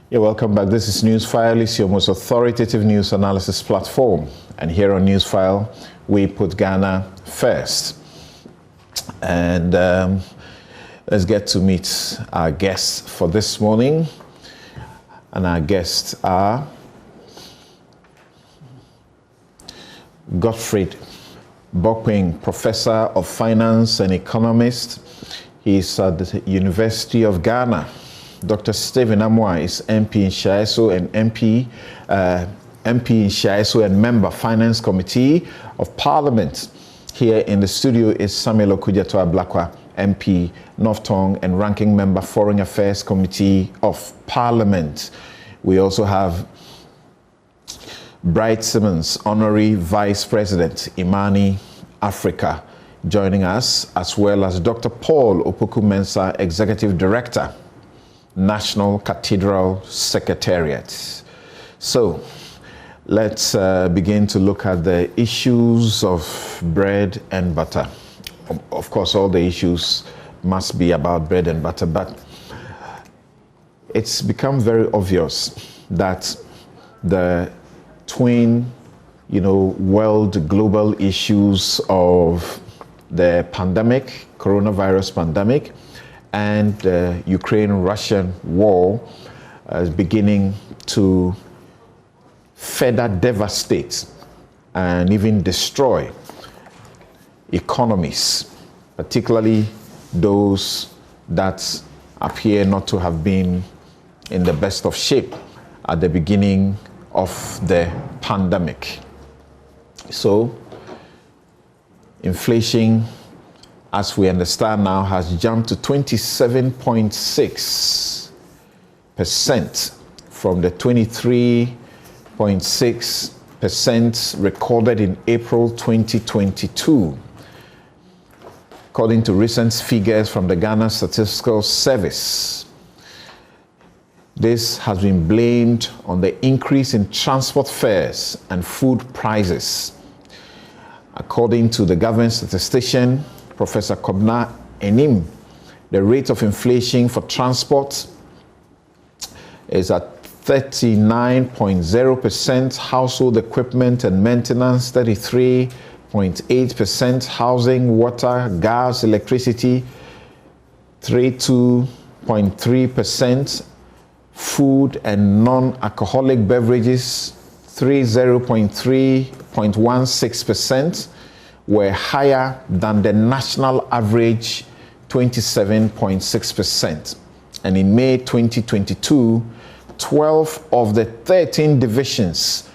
Yeah, welcome back. This is Newsfile. It's your most authoritative news analysis platform. And here on Newsfile, we put Ghana first. And let's get to meet our guests for this morning. And our guests are Gottfried Bokwing, Professor of Finance and Economist. He's at the University of Ghana. Dr. Stephen Amwa is MP in Shaiso and MP in Shaiso and member Finance Committee of Parliament. Here in the studio is Samuel Okudzeto Ablakwa, MP, North Tongue and ranking member Foreign Affairs Committee of Parliament. We also have Bright Simmons, Honorary Vice President, Imani Africa, joining us, as well as Dr. Paul Opoku-Mensah, Executive Director, National Cathedral Secretariat. So let's begin to look at the issues of bread and butter. Of course, all the issues must be about bread and butter, but it's become very obvious that the twin, world global issues of the pandemic, coronavirus pandemic, and the Ukraine-Russian war is beginning to further devastate and even destroy economies, particularly those that appear not to have been in the best of shape at the beginning of the pandemic. So, inflation, as we understand now, has jumped to 27.6% from the 23.6% recorded in April 2022. According to recent figures from the Ghana Statistical Service, this has been blamed on the increase in transport fares and food prices. According to the government statistician, Professor Kobna Enim, the rate of inflation for transport is at 39.0%, household equipment and maintenance 33.8%, housing, water, gas, electricity 32.3%, food and non-alcoholic beverages 30.16% were higher than the national average 27.6%. And in May 2022, 12 of the 13 divisions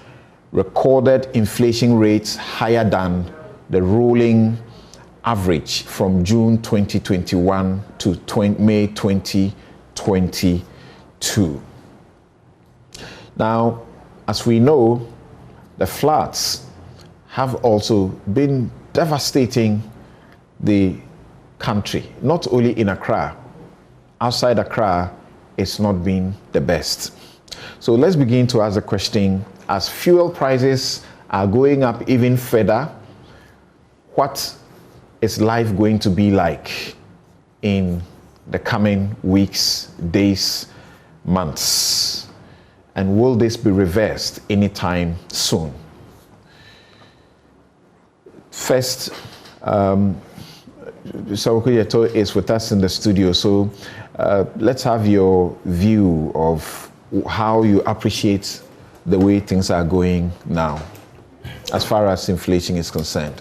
recorded inflation rates higher than the rolling average from June 2021 to May 2022. Now, as we know, the floods have also been devastating the country, not only in Accra. Outside Accra, it's not been the best. So let's begin to ask the question, as fuel prices are going up even further, what is life going to be like in the coming weeks, days, months? And will this be reversed anytime soon? First, Okudzeto is with us in the studio, so let's have your view of how you appreciate the way things are going now, as far as inflation is concerned.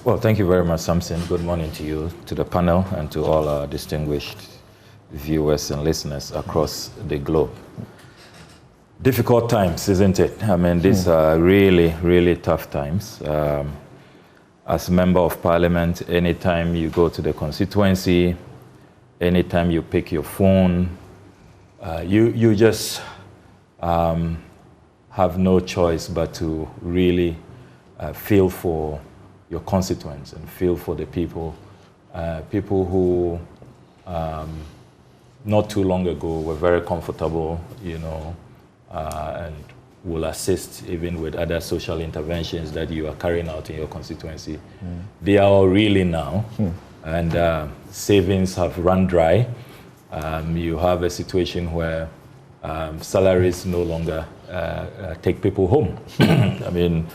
Well, thank you very much, Samson. Good morning to you, to the panel, and to all our distinguished viewers and listeners across the globe. Difficult times, isn't it? I mean, these are really, really tough times. As Member of Parliament, anytime you go to the constituency, anytime you pick your phone, you just have no choice but to really feel for your constituents and feel for the people who not too long ago were very comfortable, and will assist even with other social interventions that you are carrying out in your constituency. They are all reeling now, and savings have run dry. You have a situation where salaries no longer take people home. I mean,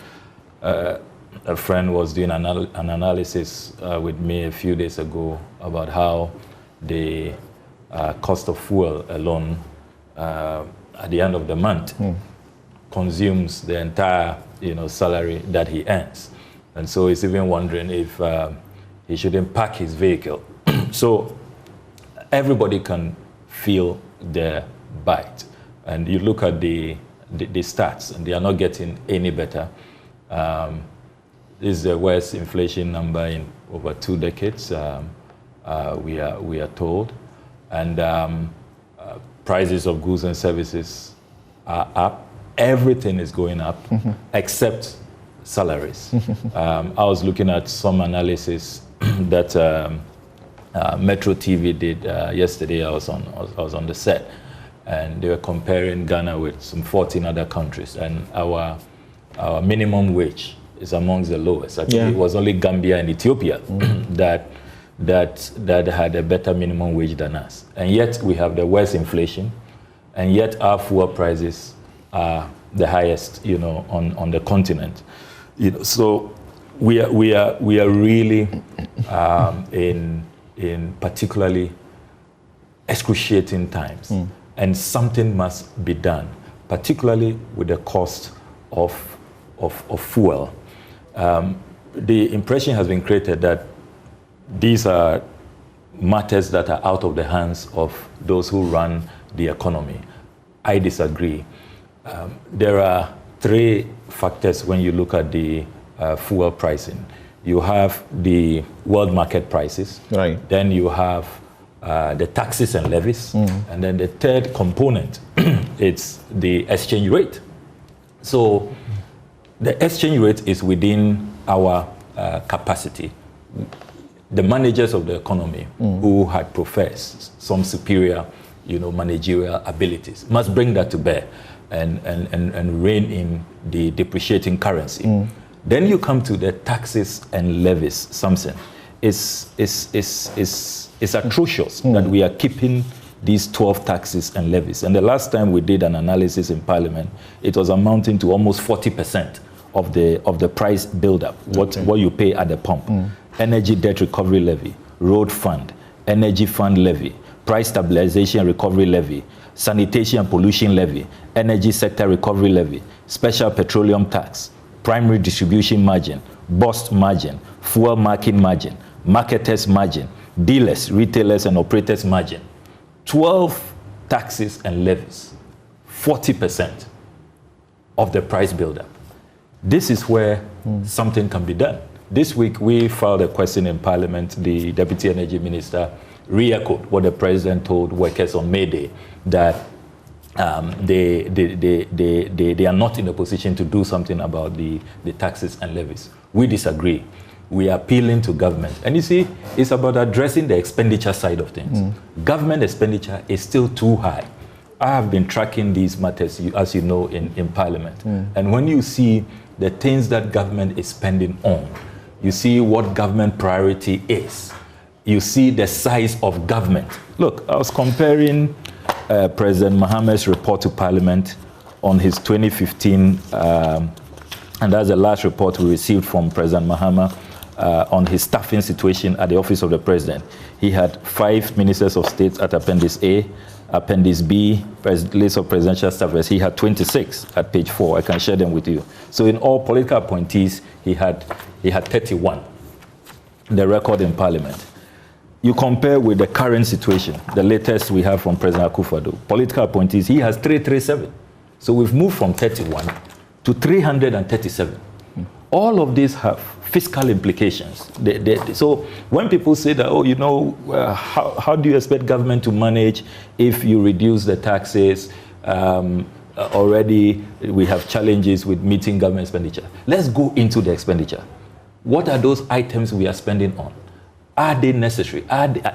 a friend was doing an analysis with me a few days ago about how the cost of fuel alone at the end of the month consumes the entire salary that he earns. And so he's even wondering if he shouldn't pack his vehicle. So everybody can feel the bite. And you look at the stats, and they are not getting any better. This is the worst inflation number in over 2 decades, we are told. And prices of goods and services are up. Everything is going up, except salaries. I was looking at some analysis that Metro TV did yesterday. I was on the set, and they were comparing Ghana with some 14 other countries, and our minimum wage is amongst the lowest. Actually, it was only Gambia and Ethiopia that had a better minimum wage than us, and yet we have the worst inflation, and yet our fuel prices are the highest, on the continent. So we are really in particularly excruciating times, and something must be done, particularly with the cost of fuel. The impression has been created that these are matters that are out of the hands of those who run the economy. I disagree. There are 3 factors when you look at the fuel pricing. You have the world market prices, right? Then you have the taxes and levies, and then the third component, it's the exchange rate. So the exchange rate is within our capacity. The managers of the economy who had professed some superior, managerial abilities must bring that to bear and rein in the depreciating currency. Then you come to the taxes and levies, Samson. It's atrocious that we are keeping these 12 taxes and levies. And the last time we did an analysis in Parliament, it was amounting to almost 40% of the price buildup, what you pay at the pump. Energy debt recovery levy, road fund, energy fund levy, price stabilization recovery levy, sanitation and pollution levy, energy sector recovery levy, special petroleum tax, primary distribution margin, bust margin, fuel marking margin, marketers margin, dealers, retailers and operators margin. 12 taxes and levies, 40% of the price buildup. This is where something can be done. This week, we filed a question in Parliament. The Deputy Energy Minister re-echoed what the President told workers on May Day, that they are not in a position to do something about the taxes and levies. We disagree. We are appealing to government. And you see, it's about addressing the expenditure side of things. Government expenditure is still too high. I have been tracking these matters, as you know, in Parliament. And when you see the things that government is spending on, you see what government priority is. You see the size of government. Look, I was comparing President Mohammed's report to Parliament on his 2015, and that's the last report we received from President Mohammed on his staffing situation at the Office of the President. He had 5 ministers of state at Appendix A, Appendix B, list of presidential staffers. He had 26 at page 4. I can share them with you. So in all political appointees, he had 31, the record in Parliament. You compare with the current situation, the latest we have from President Akufo-Addo, political appointees, he has 337. So we've moved from 31 to 337. All of these have fiscal implications. So when people say that, how do you expect government to manage if you reduce the taxes? Already we have challenges with meeting government expenditure. Let's go into the expenditure. What are those items we are spending on? Are they necessary?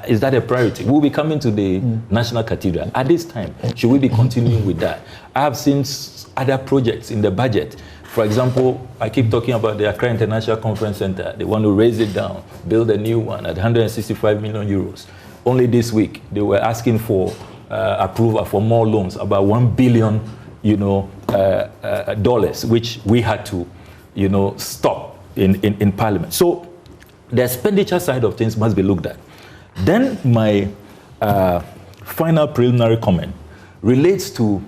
Is that a priority? We'll be coming to the National Cathedral. At this time, should we be continuing with that? I have seen other projects in the budget. For example, I keep talking about the Accra International Conference Center. They want to raise it down, build a new one at 165 million euros. only this week, they were asking for approval for more loans, about $1 billion, dollars, which we had to, stop in Parliament. So the expenditure side of things must be looked at. Then my final preliminary comment relates to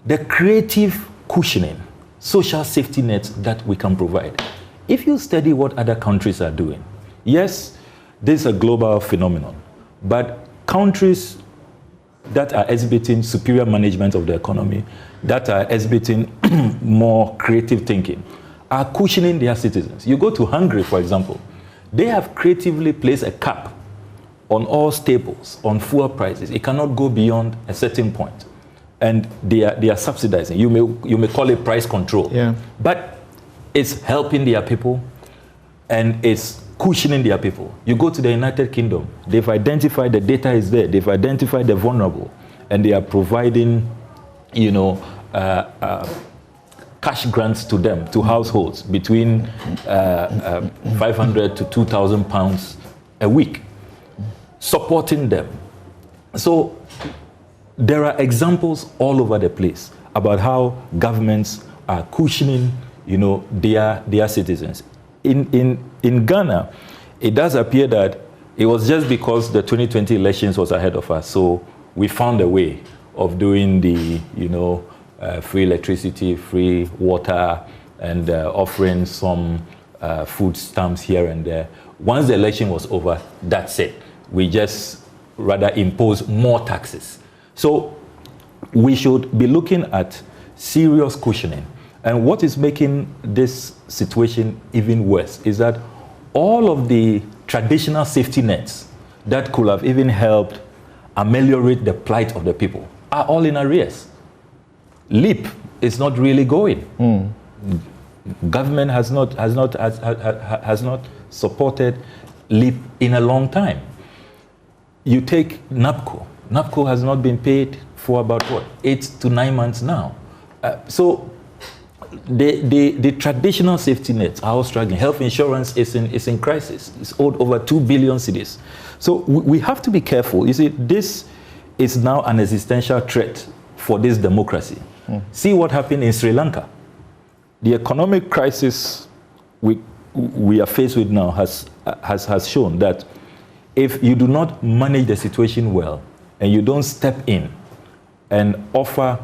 the creative cushioning, social safety nets that we can provide. If you study what other countries are doing, yes, this is a global phenomenon, but countries that are exhibiting superior management of the economy, that are exhibiting more creative thinking, are cushioning their citizens. You go to Hungary, for example, they have creatively placed a cap on all staples, on fuel prices. It cannot go beyond a certain point. And they are subsidizing. You may call it price control. Yeah. But it's helping their people and it's cushioning their people. You go to the United Kingdom, they've identified the data is there, they've identified the vulnerable, and they are providing, cash grants to them, to households, between 500 to 2,000 pounds a week, supporting them. So there are examples all over the place about how governments are cushioning, their citizens. In Ghana, it does appear that it was just because the 2020 elections was ahead of us, so we found a way of doing the, free electricity, free water, and offering some food stamps here and there. Once the election was over, that's it. We just rather impose more taxes. So we should be looking at serious cushioning. And what is making this situation even worse is that all of the traditional safety nets that could have even helped ameliorate the plight of the people are all in arrears. LEAP is not really going. Government has not supported LEAP in a long time. You take NAPCO. NAPCO has not been paid for about 8 to 9 months now. So the traditional safety nets are all struggling. Health insurance is in crisis. It's owed over 2 billion cedis. So we have to be careful. You see, this is now an existential threat for this democracy. See what happened in Sri Lanka. The economic crisis we are faced with now has shown that if you do not manage the situation well and you don't step in and offer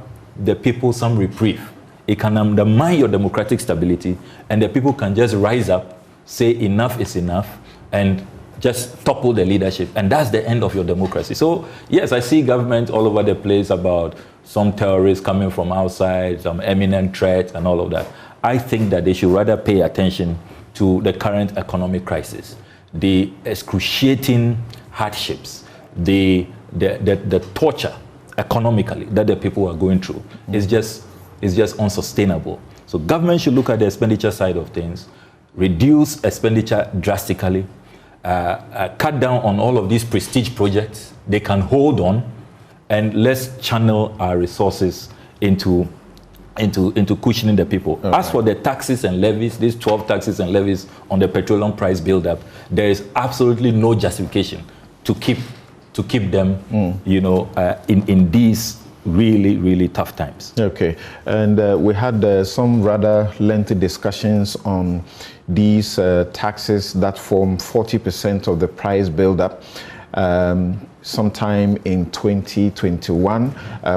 the people some reprieve, it can undermine your democratic stability, and the people can just rise up, say enough is enough, and just topple the leadership, and that's the end of your democracy. So yes, I see government all over the place about some terrorists coming from outside, some imminent threats and all of that. I think that they should rather pay attention to the current economic crisis, the excruciating hardships, the torture economically that the people are going through. It's just unsustainable. So government should look at the expenditure side of things, reduce expenditure drastically, cut down on all of these prestige projects. They can hold on, and let's channel our resources into cushioning the people. Okay. As for the taxes and levies, these 12 taxes and levies on the petroleum price buildup, there is absolutely no justification to keep them, in these really, really tough times. Okay, and we had some rather lengthy discussions on these taxes that form 40% of the price buildup. Sometime in 2021,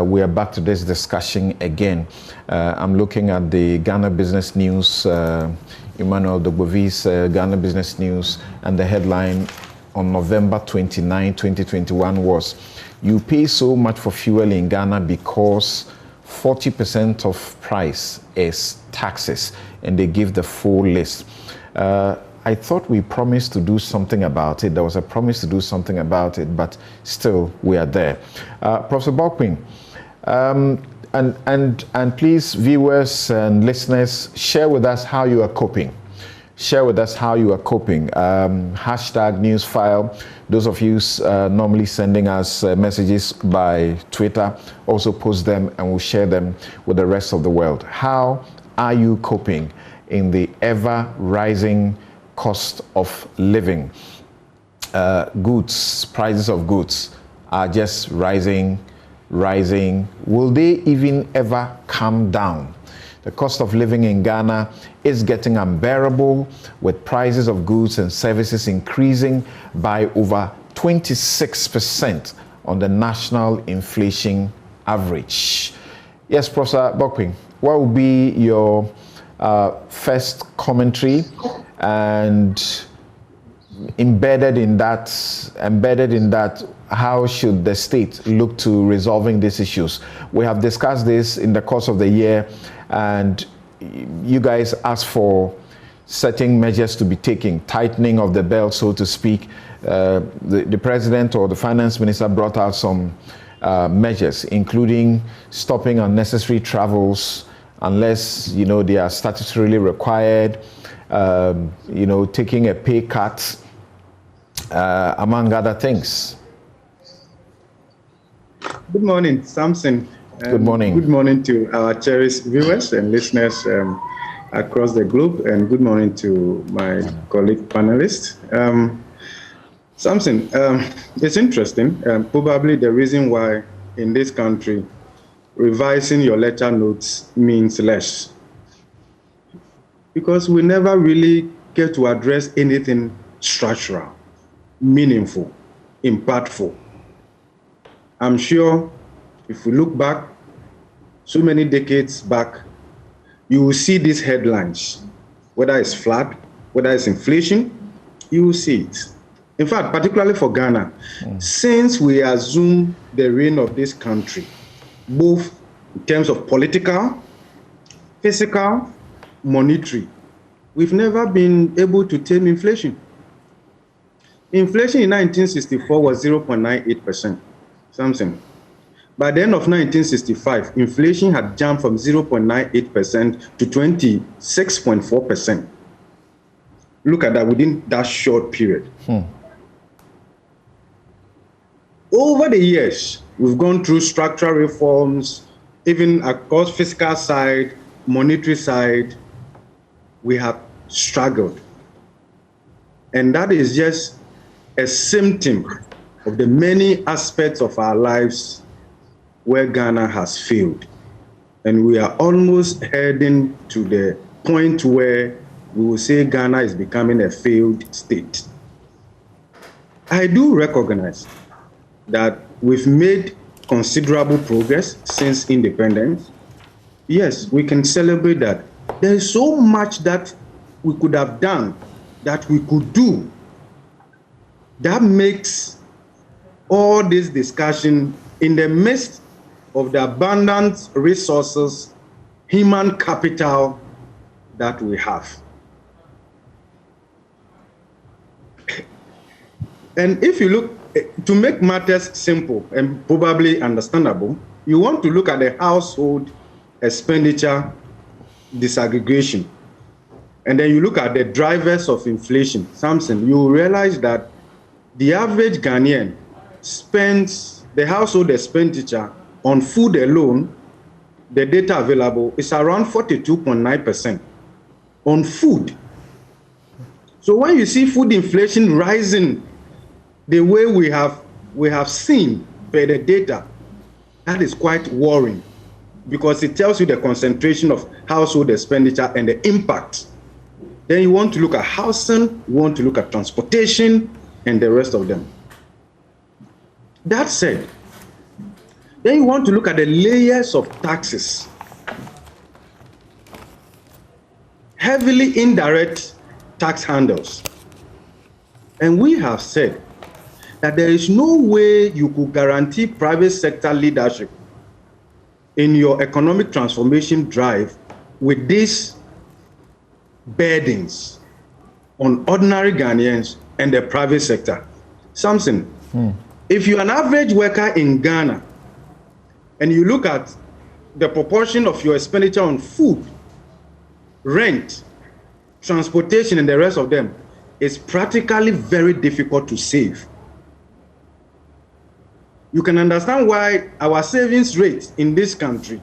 we are back to this discussion again. I'm looking at the Ghana Business News, Emmanuel Dogbovi's Ghana Business News, and the headline on November 29, 2021 was, "You pay so much for fuel in Ghana because 40% of price is taxes," and they give the full list. I thought we promised to do something about it. There was a promise to do something about it, but still we are there. Professor Bokwin, and please, viewers and listeners, share with us how you are coping. Share with us how you are coping. Hashtag Newsfile. Those of you normally sending us messages by Twitter, also post them and we'll share them with the rest of the world. How are you coping in the ever rising cost of living? goods, prices of goods are just rising. Will they even ever come down? The cost of living in Ghana is getting unbearable, with prices of goods and services increasing by over 26% on the national inflation average. Yes, Professor Bokwing, what will be your first commentary, and embedded in that, how should the state look to resolving these issues? We have discussed this in the course of the year, and you guys asked for certain measures to be taken, tightening of the belt, so to speak. The president or the finance minister brought out some measures, including stopping unnecessary travels unless they are statutorily required, taking a pay cut, among other things. Good morning, Samson. Good morning. Good morning to our cherished viewers and listeners across the globe, and good morning to my colleague panelists. Samson, it's interesting. Probably the reason why in this country revising your letter notes means less, because we never really get to address anything structural, meaningful, impactful. I'm sure if we look back so many decades back, you will see these headlines, whether it's flood, whether it's inflation, you will see it. In fact, particularly for Ghana, since we assumed the reign of this country, both in terms of political, fiscal, monetary, we've never been able to tame inflation. Inflation in 1964 was 0.98%, something. By the end of 1965, inflation had jumped from 0.98% to 26.4%. Look at that within that short period. Over the years, we've gone through structural reforms, even across fiscal side, monetary side, we have struggled. And that is just a symptom of the many aspects of our lives where Ghana has failed. And we are almost heading to the point where we will say Ghana is becoming a failed state. I do recognize that we've made considerable progress since independence. Yes, we can celebrate that. There is so much that we could have done, that we could do, that makes all this discussion in the midst of the abundant resources, human capital that we have. And if you look, to make matters simple and probably understandable, you want to look at the household expenditure disaggregation. And then you look at the drivers of inflation. Samson, you will realize that the average Ghanaian spends the household expenditure on food alone, the data available is around 42.9% on food. So when you see food inflation rising the way we have seen by the data, that is quite worrying, because it tells you the concentration of household expenditure and the impact. Then you want to look at housing, you want to look at transportation, and the rest of them. That said, then you want to look at the layers of taxes. Heavily indirect tax handles. And we have said that there is no way you could guarantee private sector leadership in your economic transformation drive with these burdens on ordinary Ghanaians and the private sector. Samson, if you're an average worker in Ghana and you look at the proportion of your expenditure on food, rent, transportation, and the rest of them, it's practically very difficult to save. You can understand why our savings rate in this country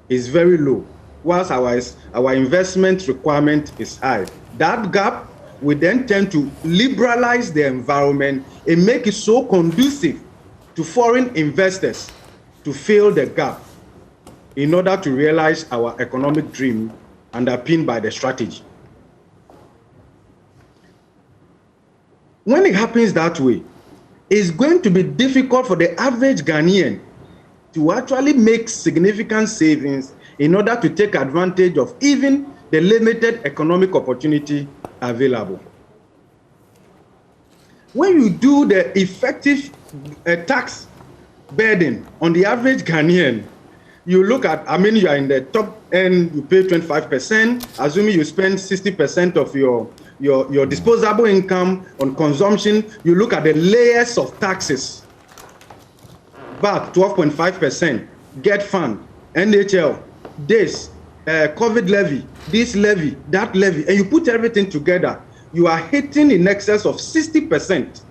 is very low, whilst our investment requirement is high. That gap we then tend to liberalize the environment and make it so conducive to foreign investors to fill the gap in order to realize our economic dream underpinned by the strategy. When it happens that way, it's going to be difficult for the average Ghanaian to actually make significant savings in order to take advantage of even the limited economic opportunity available. When you do the effective tax burden on the average Ghanaian, you look at, you are in the top end, you pay 25%, assuming you spend 60% of your disposable income on consumption, you look at the layers of taxes. VAT, 12.5%, GET Fund, NHL, this, COVID levy, this levy, that levy, and you put everything together, you are hitting in excess of 60%.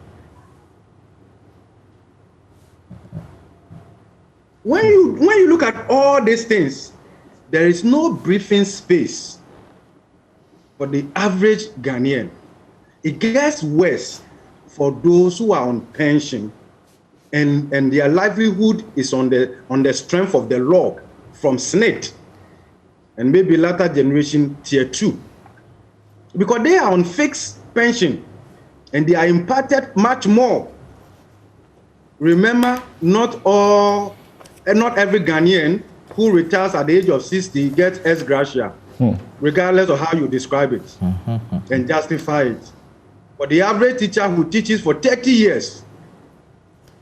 When you look at all these things, there is no breathing space for the average Ghanaian. It gets worse for those who are on pension and their livelihood is on the strength of the law from SNIT and maybe latter generation tier 2. Because they are on fixed pension and they are impacted much more. Remember, not every Ghanaian who retires at the age of 60 gets ex gratia, regardless of how you describe it and justify it. But the average teacher who teaches for 30 years,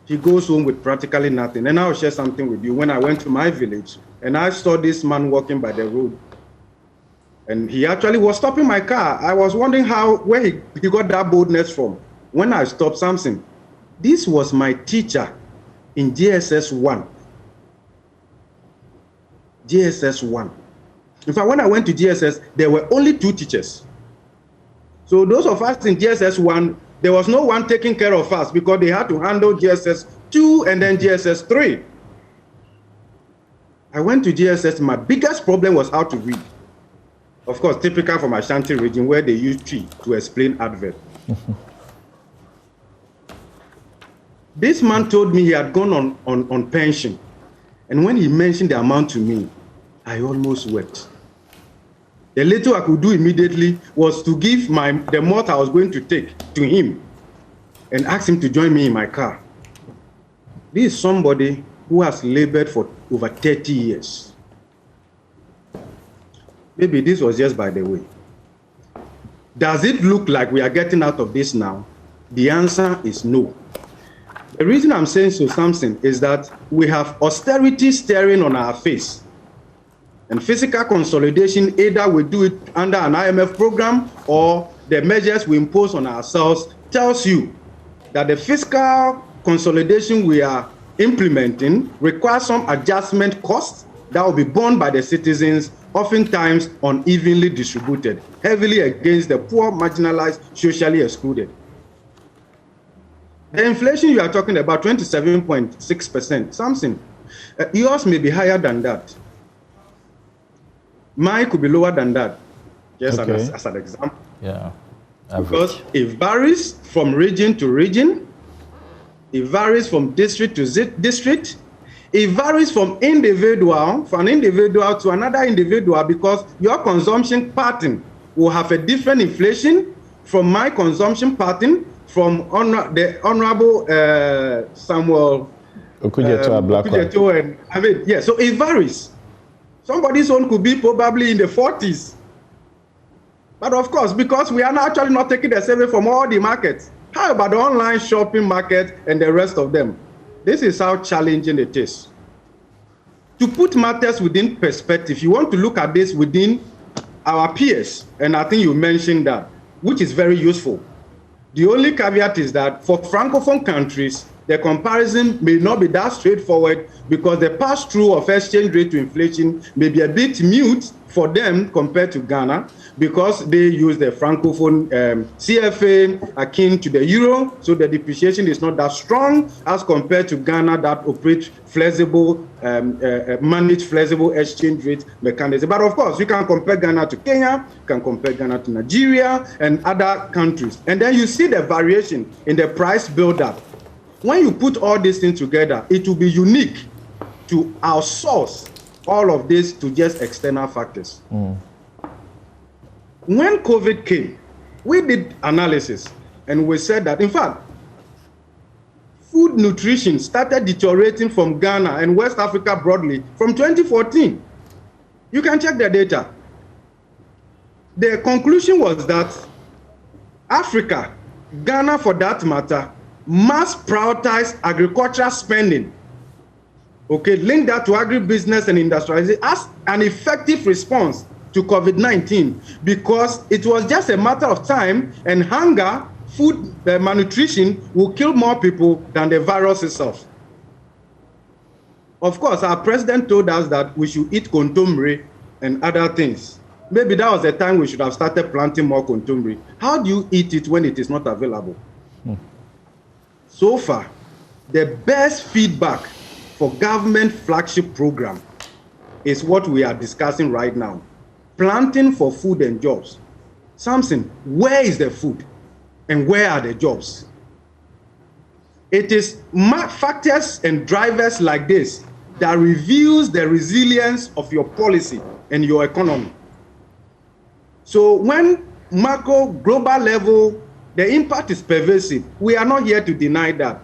he goes home with practically nothing. And I'll share something with you. When I went to my village and I saw this man walking by the road, and he actually was stopping my car. I was wondering where he got that boldness from. When I stopped, Samson, this was my teacher in GSS 1. GSS 1. In fact, when I went to GSS, there were only 2 teachers. So those of us in GSS 1, there was no one taking care of us because they had to handle GSS 2 and then GSS 3. I went to GSS, my biggest problem was how to read. Of course, typical from Ashanti region where they use tree to explain adverb. This man told me he had gone on pension. And when he mentioned the amount to me, I almost wept. The little I could do immediately was to give the malt I was going to take to him and ask him to join me in my car. This is somebody who has labored for over 30 years. Maybe this was just by the way. Does it look like we are getting out of this now? The answer is no. The reason I'm saying so, Samson, is that we have austerity staring on our face. And fiscal consolidation, either we do it under an IMF program or the measures we impose on ourselves, tells you that the fiscal consolidation we are implementing requires some adjustment costs that will be borne by the citizens, oftentimes unevenly distributed, heavily against the poor, marginalized, socially excluded. The inflation you are talking about, 27.6%, Samson, yours may be higher than that. Mine could be lower than that, just as an example. Yeah. Because it varies from region to region, it varies from district to district, it varies from an individual to another individual, because your consumption pattern will have a different inflation from my consumption pattern, from the Honorable Samuel Okujeto, so it varies. Somebody's own could be probably in the 40s. But of course, because we are actually not taking the survey from all the markets, how about the online shopping market and the rest of them? This is how challenging it is. To put matters within perspective, you want to look at this within our peers, and I think you mentioned that, which is very useful. The only caveat is that for Francophone countries, the comparison may not be that straightforward because the pass-through of exchange rate to inflation may be a bit mute for them compared to Ghana because they use the Francophone CFA akin to the euro, so the depreciation is not that strong as compared to Ghana that operates flexible, managed flexible exchange rate mechanism. But of course, you can compare Ghana to Kenya, you can compare Ghana to Nigeria and other countries. And then you see the variation in the price build-up. When you put all these things together, it will be unique to outsource all of this to just external factors. When COVID came, we did analysis and we said that, in fact, food nutrition started deteriorating from Ghana and West Africa broadly from 2014. You can check the data. The conclusion was that Africa, Ghana for that matter, must prioritize agricultural spending. Okay, link that to agribusiness and industrialization as an effective response to COVID-19 because it was just a matter of time and hunger, food malnutrition will kill more people than the virus itself. Of course, our president told us that we should eat kontomire and other things. Maybe that was the time we should have started planting more kontomire. How do you eat it when it is not available? So far, the best feedback for government flagship program is what we are discussing right now. Planting for food and jobs. Samson, where is the food and where are the jobs? It is factors and drivers like this that reveals the resilience of your policy and your economy. So when macro global level, the impact is pervasive. We are not here to deny that.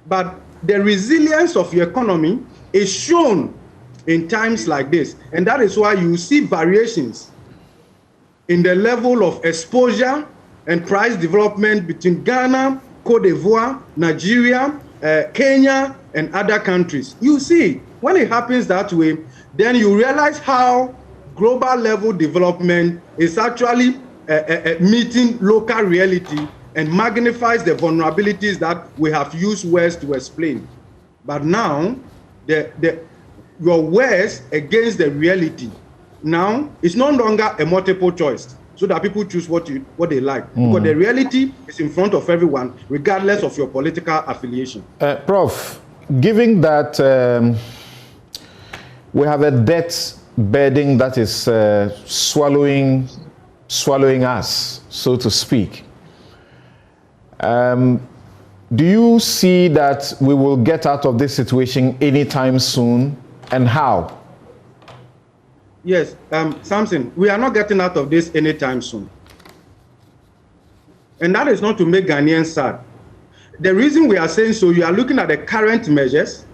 But the resilience of your economy is shown in times like this. And that is why you see variations in the level of exposure and price development between Ghana, Cote d'Ivoire, Nigeria, Kenya, and other countries. You see, when it happens that way, then you realize how global level development is actually meeting local reality and magnifies the vulnerabilities that we have used words to explain. But now, your words against the reality now is no longer a multiple choice, so that people choose what they like. Because the reality is in front of everyone, regardless of your political affiliation. Prof, given that we have a debt burden that is swallowing us, so to speak, do you see that we will get out of this situation anytime soon, and how? Yes, Samson, we are not getting out of this anytime soon. And that is not to make Ghanaians sad. The reason we are saying so, you are looking at the current measures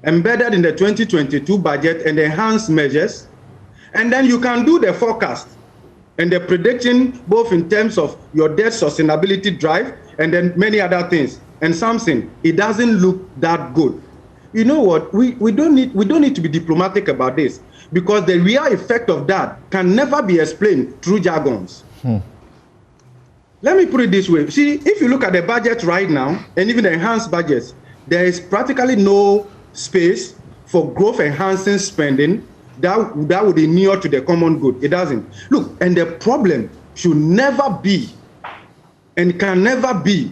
embedded in the 2022 budget and the enhanced measures, and then you can do the forecast and the prediction both in terms of your debt sustainability drive and then many other things. And something, it doesn't look that good. You know what? We don't need to be diplomatic about this because the real effect of that can never be explained through jargons. Let me put it this way. See, if you look at the budget right now and even the enhanced budgets, there is practically no space for growth enhancing spending that would inure to the common good. It doesn't. Look, and the problem should never be and can never be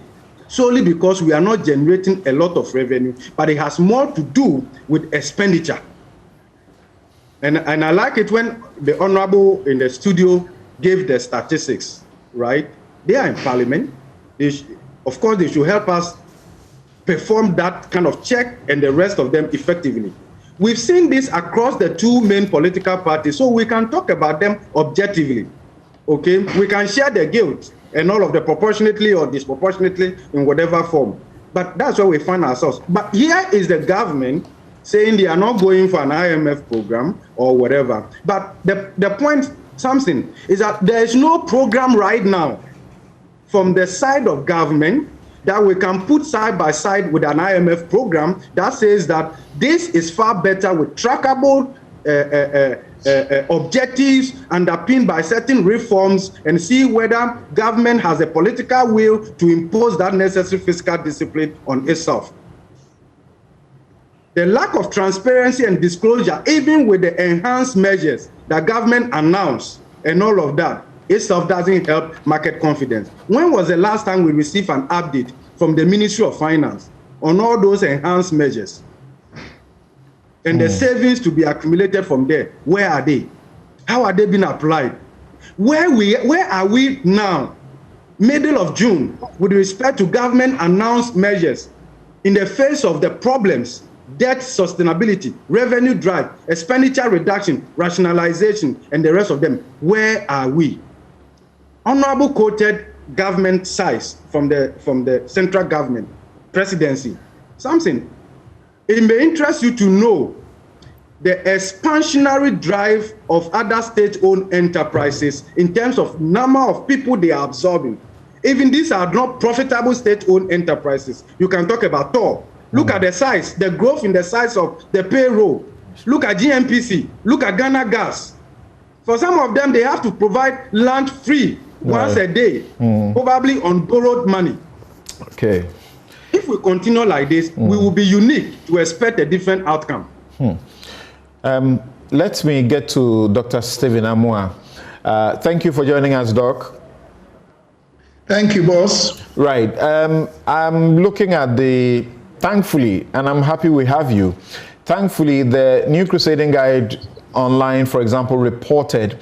solely because we are not generating a lot of revenue, but it has more to do with expenditure. And I like it when the Honorable in the studio gave the statistics, right? They are in Parliament. Of course, they should help us perform that kind of check and the rest of them effectively. We've seen this across the two main political parties, so we can talk about them objectively, okay? We can share the guilt and all of the proportionately or disproportionately in whatever form. But that's where we find ourselves. But here is the government saying they are not going for an IMF program or whatever. But the point, Samson, is that there is no program right now from the side of government that we can put side by side with an IMF program that says that this is far better with trackable objectives underpinned by certain reforms and see whether government has a political will to impose that necessary fiscal discipline on itself. The lack of transparency and disclosure, even with the enhanced measures that government announced and all of that, itself doesn't help market confidence. When was the last time we received an update from the Ministry of Finance on all those enhanced measures? And the savings to be accumulated from there, where are they? How are they being applied? Where are we now, middle of June, with respect to government announced measures in the face of the problems, debt sustainability, revenue drive, expenditure reduction, rationalization, and the rest of them? Where are we? Honorable quoted government size from the central government presidency. Samson, it may interest you to know the expansionary drive of other state-owned enterprises in terms of number of people they are absorbing. Even these are not profitable state-owned enterprises. You can talk about TOR. Look at the size, the growth in the size of the payroll. Look at GNPC. Look at Ghana Gas. For some of them, they have to provide land free once a day, probably on borrowed money. Okay. If we continue like this, we will be unique to expect a different outcome. Let me get to Dr. Stephen Amoah. Thank you for joining us, Doc. Thank you, boss. Right. I'm looking at thankfully, and I'm happy we have you. Thankfully, the New Crusading Guide online, for example, reported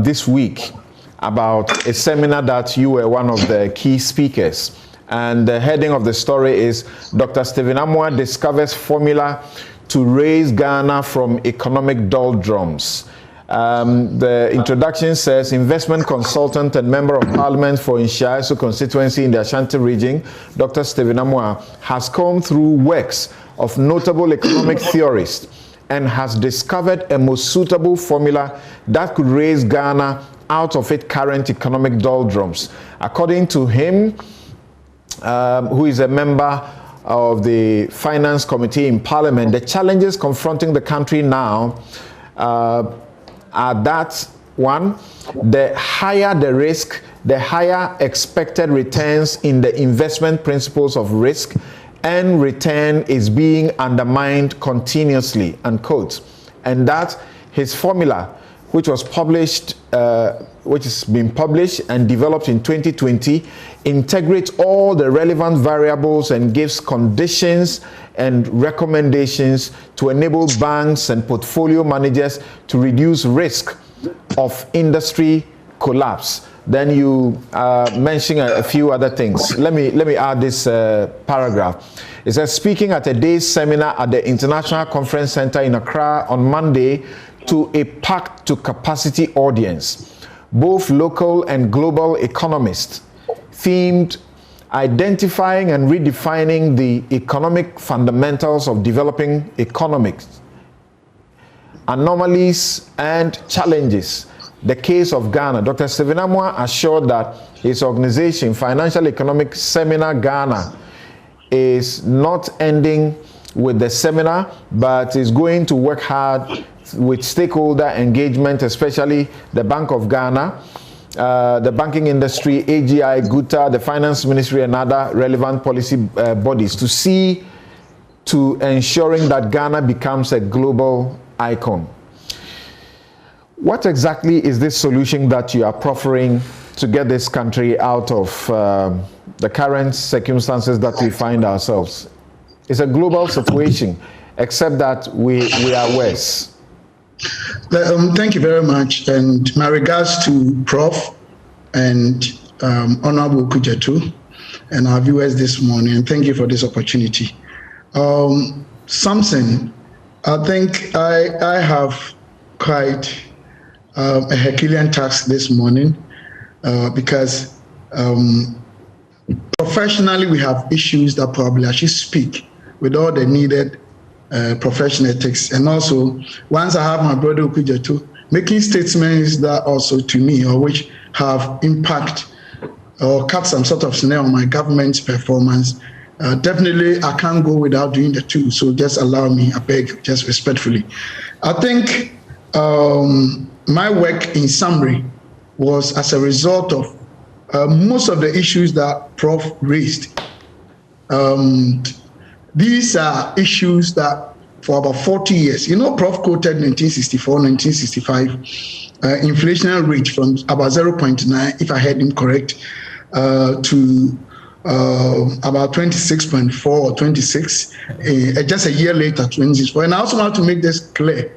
this week about a seminar that you were one of the key speakers. And the heading of the story is Dr. Stephen Amoah discovers formula to raise Ghana from economic doldrums. The introduction says, investment consultant and member of parliament for Inshiaso constituency in the Ashanti region, Dr. Stephen Amoah has come through works of notable economic theorists and has discovered a most suitable formula that could raise Ghana out of its current economic doldrums. According to him, who is a member of the Finance Committee in Parliament, the challenges confronting the country now are that, one, the higher the risk, the higher expected returns in the investment principles of risk and return is being undermined continuously, unquote. And that his formula, which was published, which has been published and developed in 2020, integrates all the relevant variables and gives conditions and recommendations to enable banks and portfolio managers to reduce risk of industry collapse. Then you mention a few other things. Let me add this paragraph. It says, speaking at a day's seminar at the International Conference Center in Accra on Monday to a packed to capacity audience, both local and global economists themed identifying and redefining the economic fundamentals of developing economics, anomalies and challenges. The case of Ghana. Dr. Stephen Amoah assured that his organization, Financial Economic Seminar Ghana, is not ending with the seminar, but is going to work hard with stakeholder engagement, especially the Bank of Ghana, the banking industry, AGI, GUTA, the Finance Ministry, and other relevant policy bodies to see to ensuring that Ghana becomes a global icon. What exactly is this solution that you are proffering to get this country out of the current circumstances that we find ourselves? It's a global situation, except that we are worse. Thank you very much, and my regards to Prof. and Honorable Kujatu and our viewers this morning. Thank you for this opportunity. Samson, I think I have quite a Herculean task this morning because professionally we have issues that probably I should speak with all the needed professional ethics. And also, once I have my brother Okujatu making statements that also to me or which have impact or cut some sort of snare on my government's performance, definitely I can't go without doing the two. So just allow me, I beg, just respectfully. I think my work in summary was as a result of most of the issues that Prof raised. These are issues that for about 40 years, Prof quoted 1964, 1965, inflationary rate from about 0.9, if I heard him correct, to about 26.4 or 26, just a year later, 24. And I also want to make this clear.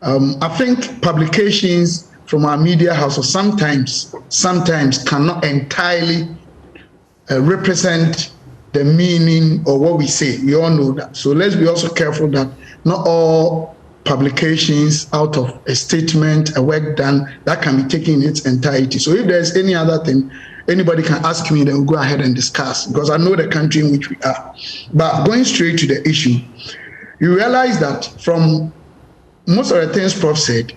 I think publications from our media houses sometimes cannot entirely represent the meaning of what we say. We all know that. So let's be also careful that not all publications out of a statement, a work done, that can be taken in its entirety. So if there's any other thing, anybody can ask me, then we'll go ahead and discuss, because I know the country in which we are. But going straight to the issue, you realize that from most of the things Prof said,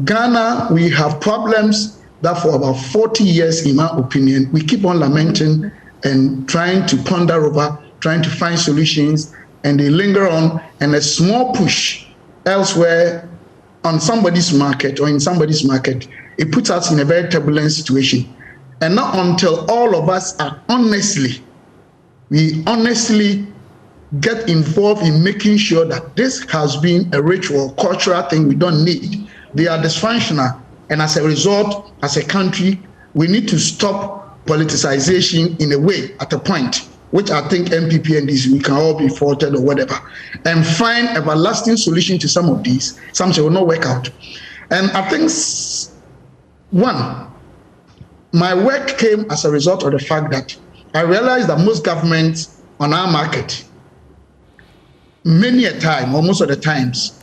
Ghana, we have problems that for about 40 years, in my opinion, we keep on lamenting and trying to ponder over, trying to find solutions, and they linger on, and a small push elsewhere on somebody's market or in somebody's market, it puts us in a very turbulent situation. And not until all of us are honestly get involved in making sure that this has been a ritual, cultural thing we don't need. They are dysfunctional, and as a result, as a country, we need to stop politicization in a way at a point, which I think MPP and this, we can all be faulted or whatever, and find an everlasting solution to some of these. Some will not work out. And I think, one, my work came as a result of the fact that I realized that most governments on our market, many a time, or most of the times,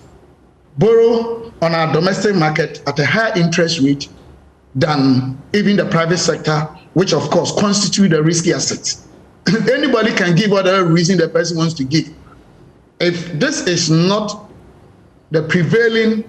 borrow on our domestic market at a higher interest rate than even the private sector, which of course constitute the risky assets. Anybody can give whatever reason the person wants to give. If this is not the prevailing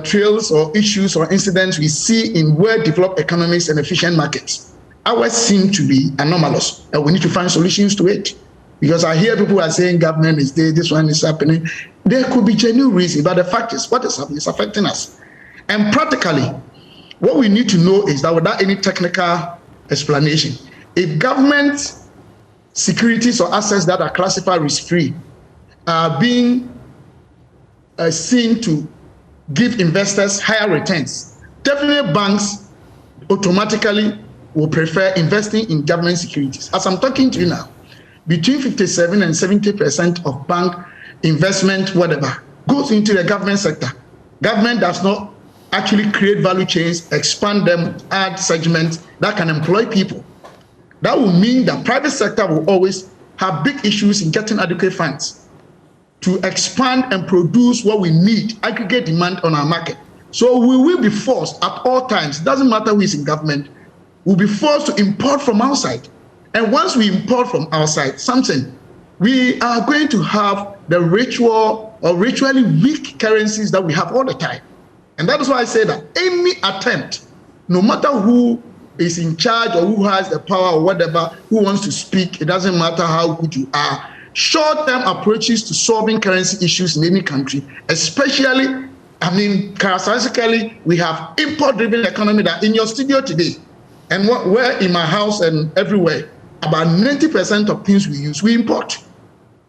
trails or issues or incidents we see in well-developed economies and efficient markets, ours seem to be anomalous, and we need to find solutions to it. Because I hear people are saying government is there, this one is happening. There could be genuine reason, but the fact is, what is happening is affecting us. And practically, what we need to know is that without any technical explanation, if government securities or assets that are classified risk-free are being seen to give investors higher returns, definitely banks automatically will prefer investing in government securities. As I'm talking to you now, between 57 and 70% of bank investment, whatever, goes into the government sector. Government does not actually create value chains, expand them, add segments that can employ people. That will mean that private sector will always have big issues in getting adequate funds to expand and produce what we need, aggregate demand on our market. So we will be forced at all times, doesn't matter who is in government, we'll be forced to import from outside. And once we import from outside something, we are going to have the ritual or ritually weak currencies that we have all the time. And that is why I say that any attempt, no matter who is in charge or who has the power or whatever, who wants to speak, it doesn't matter how good you are, short-term approaches to solving currency issues in any country, especially, characteristically, we have import-driven economy that in your studio today, and where in my house and everywhere, about 90% of things we use, we import.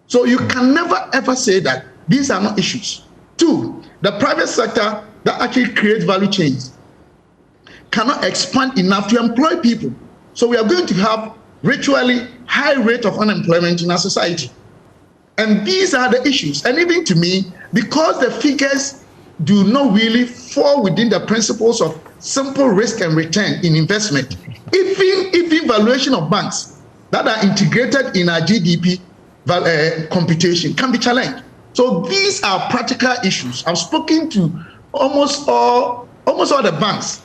So you can never ever say that these are not issues. Two, the private sector that actually creates value chains cannot expand enough to employ people. So we are going to have ritually high rate of unemployment in our society. And these are the issues. And even to me, because the figures do not really fall within the principles of simple risk and return in investment, even valuation of banks that are integrated in our GDP computation can be challenged. So these are practical issues. I've spoken to almost all the banks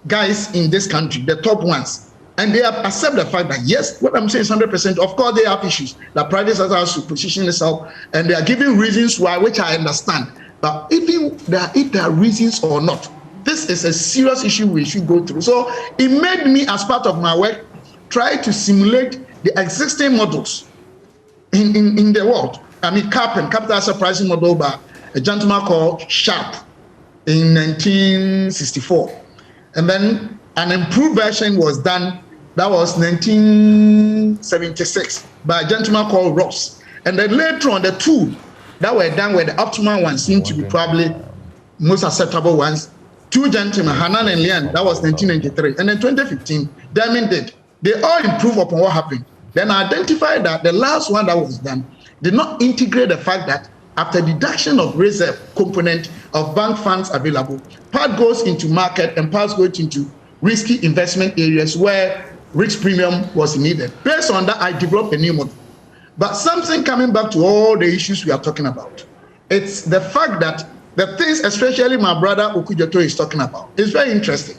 guys in this country, the top ones, and they have accepted the fact that yes, what I'm saying is 100%. Of course, they have issues. The private sector has to position itself, and they are giving reasons why, which I understand. But if there are reasons or not, this is a serious issue we should go through. So it made me, as part of my work, try to simulate the existing models in the world. CAP and capital asset pricing model by a gentleman called Sharp in 1964. And then an improved version was done, that was 1976, by a gentleman called Ross. And then later on, the two that were done were the optimal ones, seemed to be probably most acceptable ones. Two gentlemen, Hanan and Lian, that was 1993. And then 2015, Diamond did. They all improved upon what happened. Then I identified that the last one that was done did not integrate the fact that after deduction of reserve component of bank funds available, part goes into market and part goes into risky investment areas where risk premium was needed. Based on that, I developed a new model. But something coming back to all the issues we are talking about, it's the fact that the things, especially my brother Okujoto is talking about, is very interesting.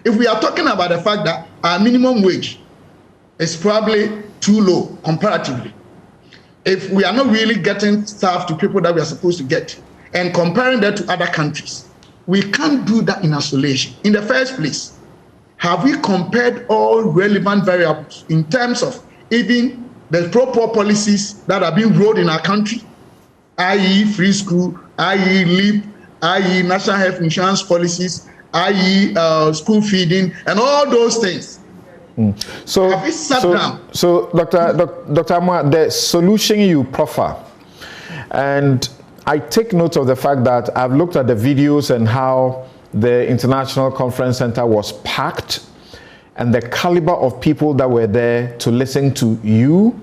If we are talking about the fact that our minimum wage is probably too low comparatively, if we are not really getting staff to people that we are supposed to get and comparing that to other countries, we can't do that in isolation. In the first place, have we compared all relevant variables in terms of even the proper policies that are being rolled in our country, i.e. free school, i.e. LEAP, i.e. national health insurance policies, i.e. School feeding, and all those things? So, have we sat down? So, Dr. Amwa, the solution you proffer, and I take note of the fact that I've looked at the videos and how the International Conference Center was packed, and the caliber of people that were there to listen to you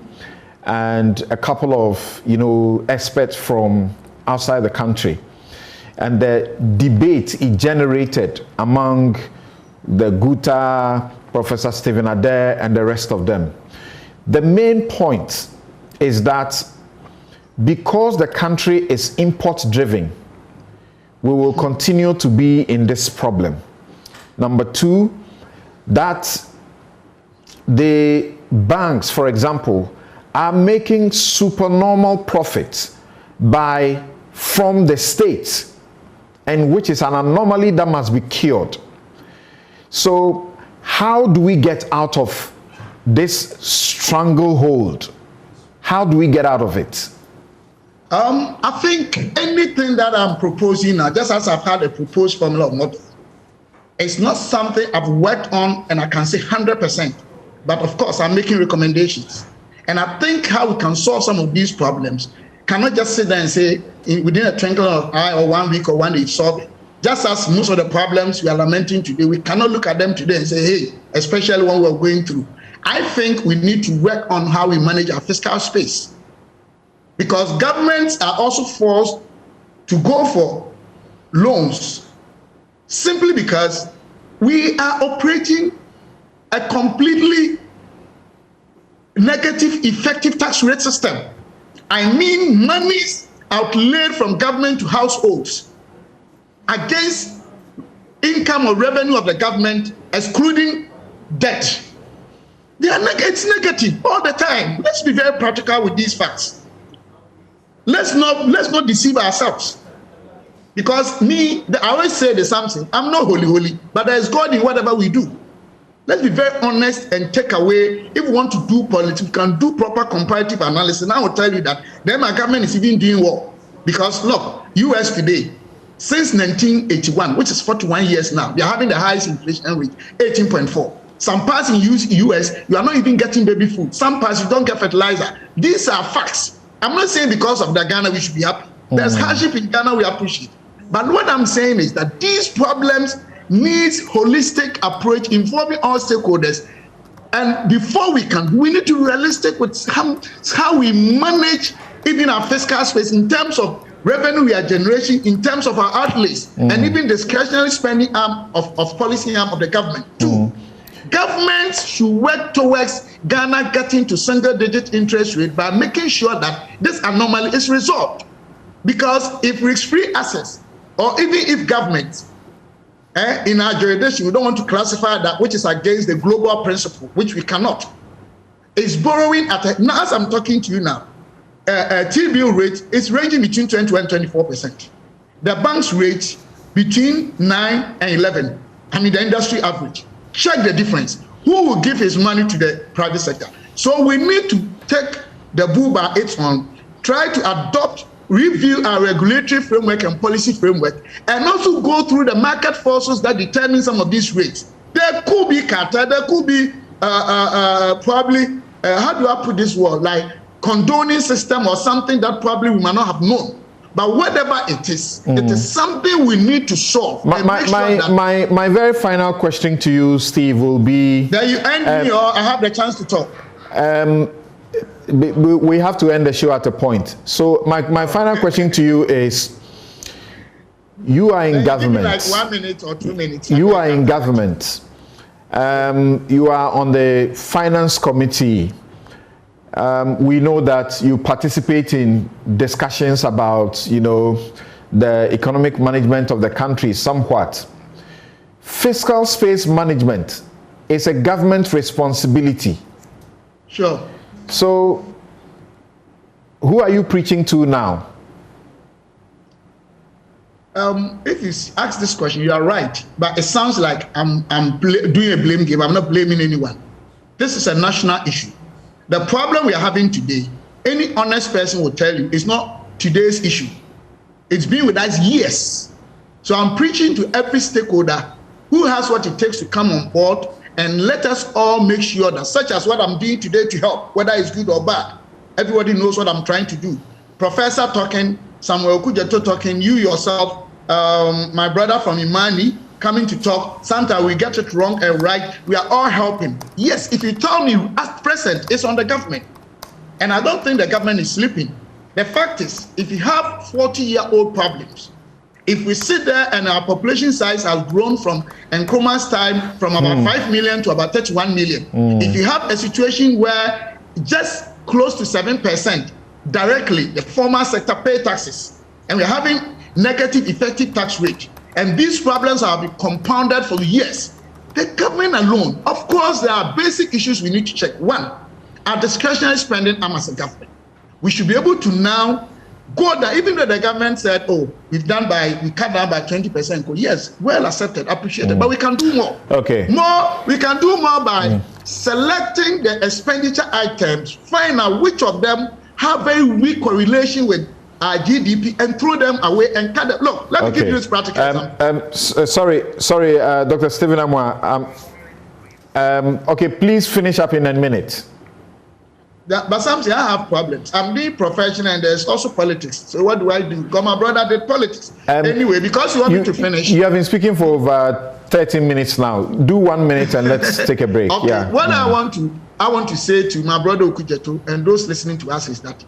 and a couple of, experts from outside the country, and the debate it generated among the Guta, Professor Stephen Adair, and the rest of them. The main point is that because the country is import-driven, we will continue to be in this problem. Number two, that the banks, for example, are making supernormal profits from the state, and which is an anomaly that must be cured. So how do we get out of this stranglehold? How do we get out of it? I think anything that I'm proposing now, just as I've had a proposed formula of model, it's not something I've worked on and I can say 100%. But of course, I'm making recommendations. And I think how we can solve some of these problems cannot just sit there and say within a twinkle of an eye or 1 week or 1 day solve it. Just as most of the problems we are lamenting today, we cannot look at them today and say, hey, especially when we're going through. I think we need to work on how we manage our fiscal space, because governments are also forced to go for loans simply because we are operating a completely negative effective tax rate system. I mean, monies outlaid from government to households against income or revenue of the government, excluding debt. It's negative all the time. Let's be very practical with these facts. Let's not deceive ourselves. Because I always say the Samson, I'm not holy, but there's God in whatever we do. Let's be very honest and take away, if we want to do politics, we can do proper comparative analysis. And I will tell you that then my government is even doing well. Because look, US today, since 1981, which is 41 years now, they are having the highest inflation rate, 18.4. Some parts in US, you are not even getting baby food. Some parts you don't get fertilizer. These are facts. I'm not saying because of the Ghana we should be happy. There's hardship in Ghana, we appreciate. But what I'm saying is that these problems needs holistic approach involving all stakeholders. And before we need to be realistic with how we manage even our fiscal space in terms of revenue we are generating, in terms of our outlays, and even discretionary spending arm of policy arm of the government too. Governments should work towards Ghana getting to single-digit interest rate by making sure that this anomaly is resolved. Because if risk-free assets, or even if governments, in our jurisdiction, we don't want to classify that which is against the global principle, which we cannot, is borrowing now as I'm talking to you now, T-bill rate is ranging between 20 and 24%. The bank's rate between 9 and 11. I mean, the industry average. Check the difference. Who will give his money to the private sector? So we need to take the bull by its horn, try to adopt review our regulatory framework and policy framework, and also go through the market forces that determine some of these rates. There could be cartel, there could be probably, how do I put this word, like condoning system or something that probably we might not have known. But whatever it is something we need to solve. My very final question to you, Steve, will be... That you end me or I have the chance to talk. We have to end the show at a point. So my final question to you is, you are in government. Like 1 minute or 2 minutes. You are in government. You are on the finance committee. We know that you participate in discussions about, you know, the economic management of the country somewhat. Fiscal space management is a government responsibility. Sure. So, who are you preaching to now? If you ask this question, you are right. But it sounds like I'm doing a blame game. I'm not blaming anyone. This is a national issue. The problem we are having today, any honest person will tell you, is not today's issue. It's been with us years. So I'm preaching to every stakeholder who has what it takes to come on board and let us all make sure that, such as what I'm doing today to help, whether it's good or bad, everybody knows what I'm trying to do. Professor talking, Samuel Kujeto talking, you yourself, my brother from Imani coming to talk. Sometimes we get it wrong and right. We are all helping. Yes, if you tell me at present, it's on the government. And I don't think the government is sleeping. The fact is, if you have 40-year-old problems, if we sit there and our population size has grown from Nkrumah's time from about 5 million to about 31 million, if you have a situation where just close to 7% directly, the formal sector pay taxes, and we're having negative effective tax rate, and these problems have been compounded for years, the government alone, of course, there are basic issues we need to check. One, our discretionary spending arm as a government. We should be able to now go there, even though the government said, oh, we cut down by 20%. Yes, well accepted, appreciated, but we can do more. Okay. We can do more by selecting the expenditure items, find out which of them have very weak correlation with our GDP and throw them away and cut them. Look, let me give you this practical example. Sorry, Dr. Stephen Amwa. Okay, please finish up in a minute. But sometimes I have problems. I'm being professional and there's also politics. So what do I do? Because my brother did politics. Anyway, because you want me to finish. You have been speaking for over 13 minutes now. Do 1 minute and let's take a break. Okay. Yeah. What I want to say to my brother Okujeto and those listening to us is that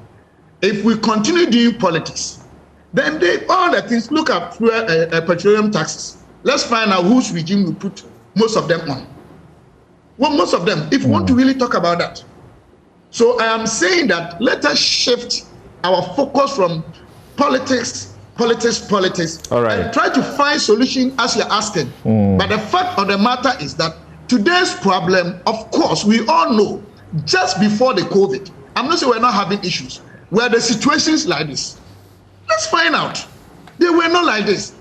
if we continue doing politics, then all the things, look at petroleum taxes. Let's find out whose regime we put most of them on. Well, most of them, if we want to really talk about that. So I am saying that let us shift our focus from politics, all right, and try to find solution as you're asking. But the fact of the matter is that today's problem, of course, we all know, just before the COVID, I'm not saying we're not having issues, were the situations like this. Let's find out. They were not like this.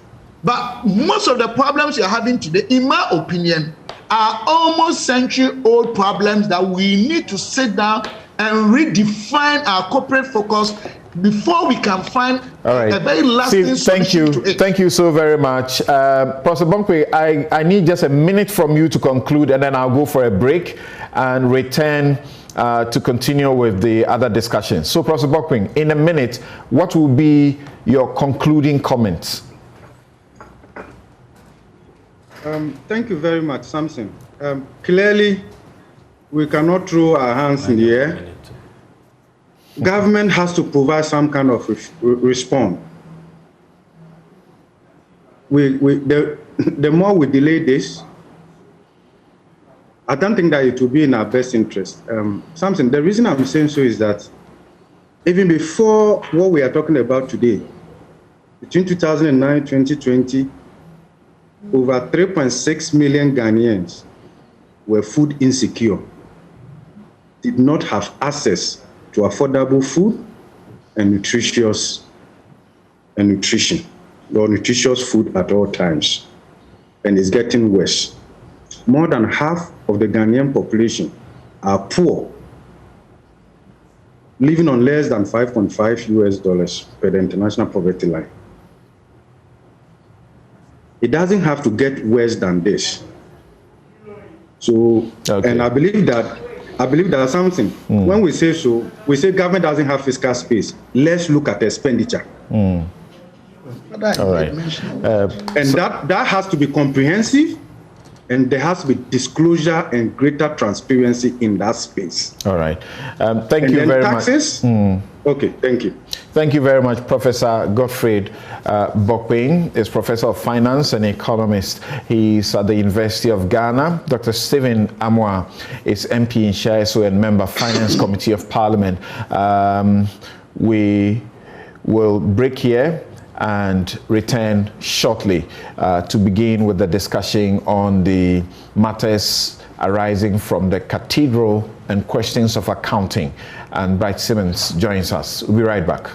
But most of the problems you're having today, in my opinion, are almost century-old problems that we need to sit down and redefine our corporate focus before we can find a very lasting solution to it. Thank you so very much. Professor Bonkwe, I need just a minute from you to conclude, and then I'll go for a break and return to continue with the other discussions. So, Professor Bonkwe, in a minute, what will be your concluding comments? Thank you very much, Samson. Clearly, we cannot throw our hands in the air. Government has to provide some kind of response. The more we delay this, I don't think that it will be in our best interest. Samson, the reason I'm saying so is that even before what we are talking about today, between 2009 and 2020, over 3.6 million Ghanaians were food insecure, did not have access to affordable food and nutrition or nutritious food at all times. And it's getting worse. More than half of the Ghanaian population are poor. living on less than $5.5 per the international poverty line. It doesn't have to get worse than this. So, okay. And I believe that something, when we say so, we say government doesn't have fiscal space. Let's look at expenditure. All right. And that has to be comprehensive, and there has to be disclosure and greater transparency in that space. All right. Thank you very taxes, much. Okay, thank you. Thank you very much, Professor Godfred Bokpin is Professor of Finance and Economist. He's at the University of Ghana. Dr. Stephen Amwa is MP in Shaiso and member Finance Committee of Parliament. We will break here and return shortly to begin with the discussion on the matters arising from the cathedral and questions of accounting. And Bright Simmons joins us. We'll be right back.